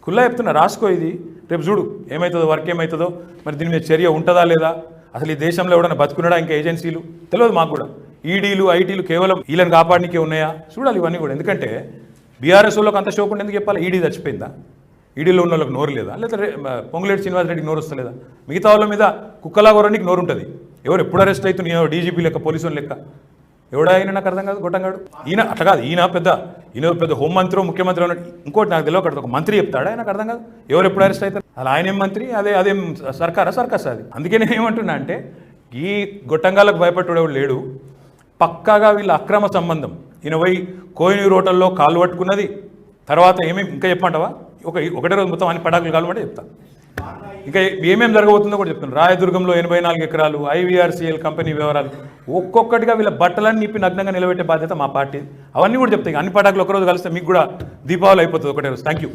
కుల్లా చెప్తున్నా, రాసుకో ఇది, రేపు చూడు ఏమవుతుందో, వర్క్ ఏమవుతుందో, మరి దీని మీద చర్య ఉంటుందా లేదా, అసలు ఈ దేశంలో ఎవడన్నా బతుకున్నాడా ఇంకా ఏజెన్సీలు తెలియదు మాకు కూడా. ఈడీలు ఐటీలు కేవలం వీళ్ళని కాపాడనికే ఉన్నాయా చూడాలి ఇవన్నీ కూడా. ఎందుకంటే బీఆర్ఎస్ వాళ్ళకి అంత షోకుండా ఎందుకు చెప్పాలి? ఈడీ చచ్చిపోయిందా? ఈడీలో ఉన్న వాళ్ళకి నోరు లేదా? లేదా పొంగులేటి శ్రీనివాసరెడ్డికి నోరు వస్తలేదా? మిగతా వాళ్ళ మీద కుక్కలాగోరానికి నోరు ఉంటుంది. ఎవరు ఎప్పుడు అరెస్ట్ అవుతుంది? డీజీపీ లెక్క, పోలీసు లెక్క ఎవడా అయినా నాకు అర్థం కాదు. గొట్టంగాడు ఈయన అట్లా కాదు, ఈయన పెద్ద హోంమంత్రి ముఖ్యమంత్రి అన్నట్టు ఇంకోటి నాకు తెలియదు. ఒక మంత్రి చెప్తాడా? నాకు అర్థం కాదు. ఎవరు ఎప్పుడు అరెస్ట్ అవుతారు? అలా ఆయన ఏం మంత్రి, అదేం సర్కస్ అది. అందుకే నేను ఏమంటున్నా అంటే ఈ గొట్టంగాలకు భయపట్టుడు ఎవడు లేడు. పక్కాగా వీళ్ళ అక్రమ సంబంధం. ఈయన పోయి కోహినూరు హోటల్లో కాలు పట్టుకున్నది, తర్వాత ఏమేమి ఇంకా చెప్పమంటావా? ఒకటే రోజు మొత్తం అన్ని పటాకులు కాలమంటే చెప్తా. ఇంకా ఏమేమి జరగబోతుందో కూడా చెప్తాను. రాయదుర్గంలో 84 ఎకరాలు, IVRCL కంపెనీ వివరాలు, ఒక్కొక్కటిగా వీళ్ళ బట్టలన్నీ నిప్పి నగ్నంగా నిలబెట్టే బాధ్యత మా పార్టీ. అవన్నీ కూడా చెప్తాయి. అన్ని పటాకులు ఒకరోజు కలిస్తే మీకు కూడా దీపావళి అయిపోతుంది ఒకటే రోజు. Thank you.